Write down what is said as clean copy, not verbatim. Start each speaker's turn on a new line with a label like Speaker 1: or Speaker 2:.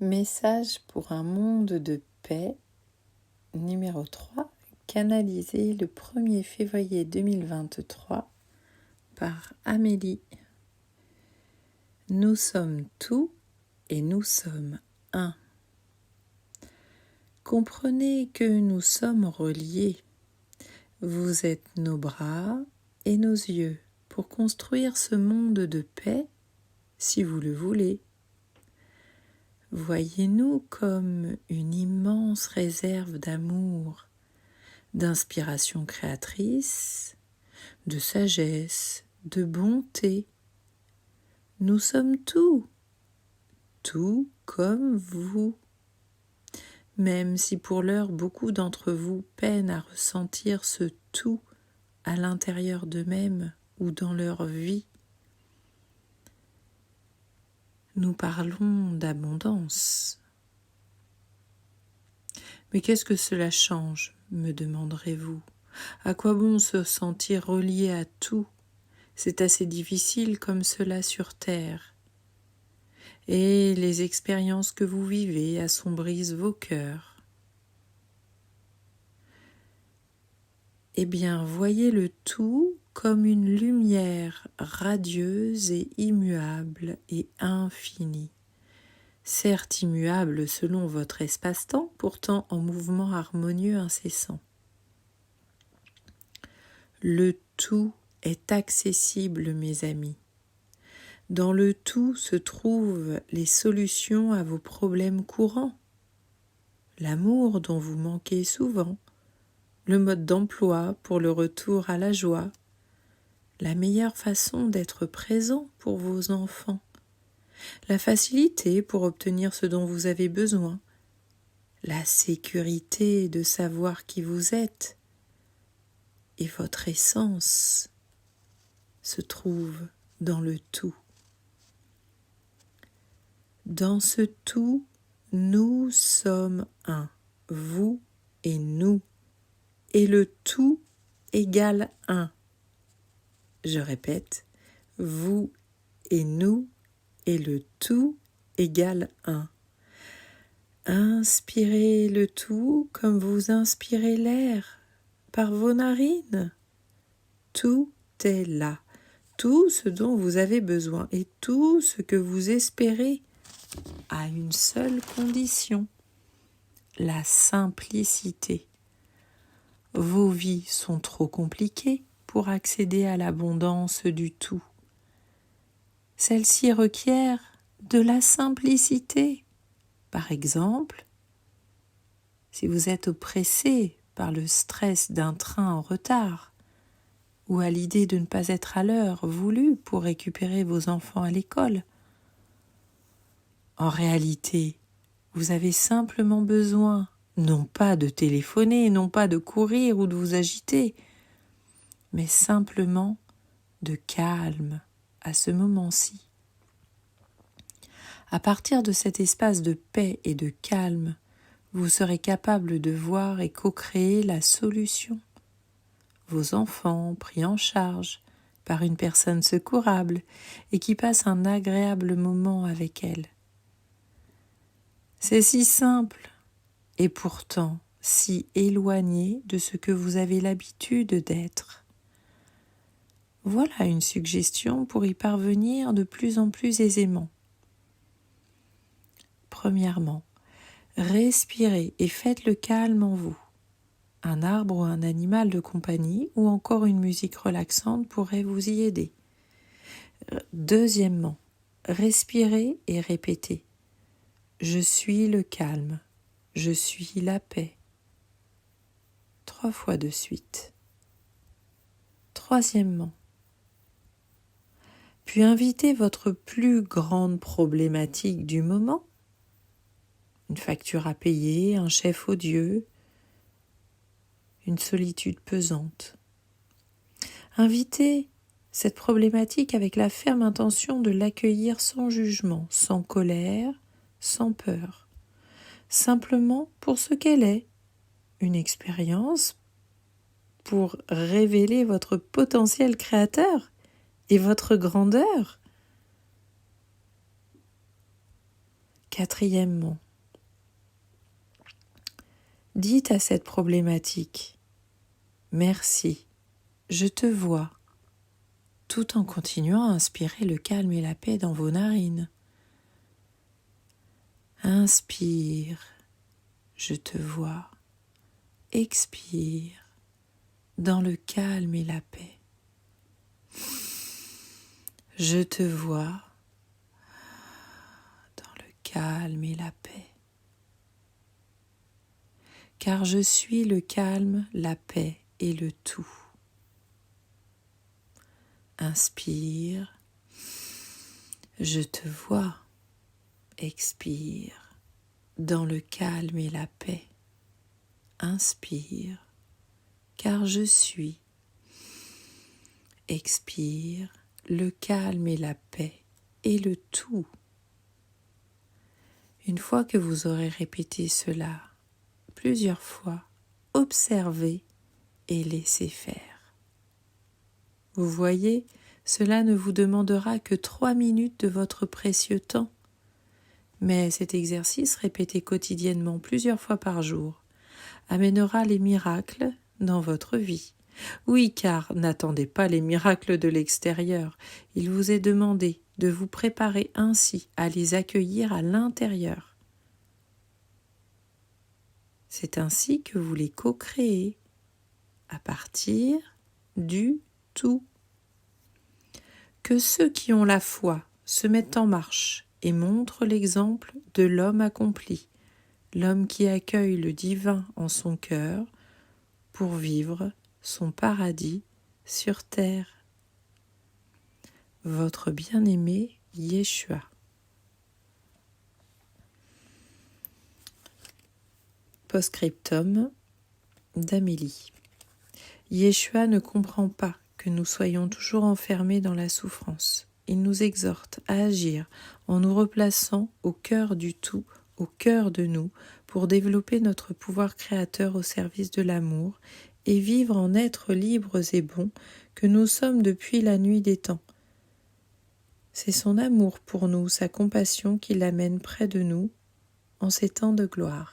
Speaker 1: Message pour un monde de paix, numéro 3, canalisé le 1er février 2023 par Amélie. Nous sommes tout et nous sommes un. Comprenez que nous sommes reliés. Vous êtes nos bras et nos yeux pour construire ce monde de paix, si vous le voulez. Voyez-nous comme une immense réserve d'amour, d'inspiration créatrice, de sagesse, de bonté. Nous sommes tout comme vous. Même si pour l'heure beaucoup d'entre vous peinent à ressentir ce tout à l'intérieur d'eux-mêmes ou dans leur vie. Nous parlons d'abondance. Mais qu'est-ce que cela change, me demanderez-vous? À quoi bon se sentir relié à tout? C'est assez difficile comme cela sur Terre. Et les expériences que vous vivez assombrissent vos cœurs. Eh bien, voyez le tout comme une lumière radieuse et immuable et infinie. Certes immuable selon votre espace-temps, pourtant en mouvement harmonieux incessant. Le tout est accessible, mes amis. Dans le tout se trouvent les solutions à vos problèmes courants. L'amour dont vous manquez souvent, le mode d'emploi pour le retour à la joie, la meilleure façon d'être présent pour vos enfants, la facilité pour obtenir ce dont vous avez besoin, la sécurité de savoir qui vous êtes et votre essence se trouve dans le tout. Dans ce tout, nous sommes un, vous et nous, et le tout égale un. Je répète, vous et nous, et le tout égale un. Inspirez le tout comme vous inspirez l'air par vos narines. Tout est là, tout ce dont vous avez besoin et tout ce que vous espérez à une seule condition, la simplicité. Vos vies sont trop compliquées pour accéder à l'abondance du tout. Celle-ci requiert de la simplicité. Par exemple, si vous êtes oppressé par le stress d'un train en retard ou à l'idée de ne pas être à l'heure voulue pour récupérer vos enfants à l'école, en réalité, vous avez simplement besoin, non pas de téléphoner, non pas de courir ou de vous agiter, mais simplement de calme à ce moment-ci. À partir de cet espace de paix et de calme, vous serez capable de voir et co-créer la solution. Vos enfants pris en charge par une personne secourable et qui passe un agréable moment avec elle. C'est si simple et pourtant si éloigné de ce que vous avez l'habitude d'être. Voilà une suggestion pour y parvenir de plus en plus aisément. Premièrement, respirez et faites le calme en vous. Un arbre ou un animal de compagnie ou encore une musique relaxante pourrait vous y aider. Deuxièmement, respirez et répétez. Je suis le calme, je suis la paix. 3 fois de suite. Troisièmement, puis invitez votre plus grande problématique du moment, une facture à payer, un chef odieux, une solitude pesante. Invitez cette problématique avec la ferme intention de l'accueillir sans jugement, sans colère, sans peur, simplement pour ce qu'elle est, une expérience pour révéler votre potentiel créateur et votre grandeur. Quatrièmement, dites à cette problématique « Merci, je te vois », tout en continuant à inspirer le calme et la paix dans vos narines. Inspire, je te vois. Expire, dans le calme et la paix. Je te vois, dans le calme et la paix. Car je suis le calme, la paix et le tout. Inspire, je te vois. Expire, dans le calme et la paix. Inspire, car je suis. Expire, le calme et la paix et le tout. Une fois que vous aurez répété cela plusieurs fois, observez et laissez faire. Vous voyez, cela ne vous demandera que 3 minutes de votre précieux temps. Mais cet exercice, répété quotidiennement plusieurs fois par jour, amènera les miracles dans votre vie. Oui, car n'attendez pas les miracles de l'extérieur. Il vous est demandé de vous préparer ainsi à les accueillir à l'intérieur. C'est ainsi que vous les co-créez à partir du tout. Que ceux qui ont la foi se mettent en marche et montrent l'exemple de l'homme accompli, l'homme qui accueille le divin en son cœur pour vivre son paradis sur terre. Votre bien-aimé Yeshua. Post-scriptum d'Amélie. Yeshua ne comprend pas que nous soyons toujours enfermés dans la souffrance. Il nous exhorte à agir en nous replaçant au cœur du tout, au cœur de nous, pour développer notre pouvoir créateur au service de l'amour et vivre en êtres libres et bons que nous sommes depuis la nuit des temps. C'est son amour pour nous, sa compassion qui l'amène près de nous en ces temps de gloire.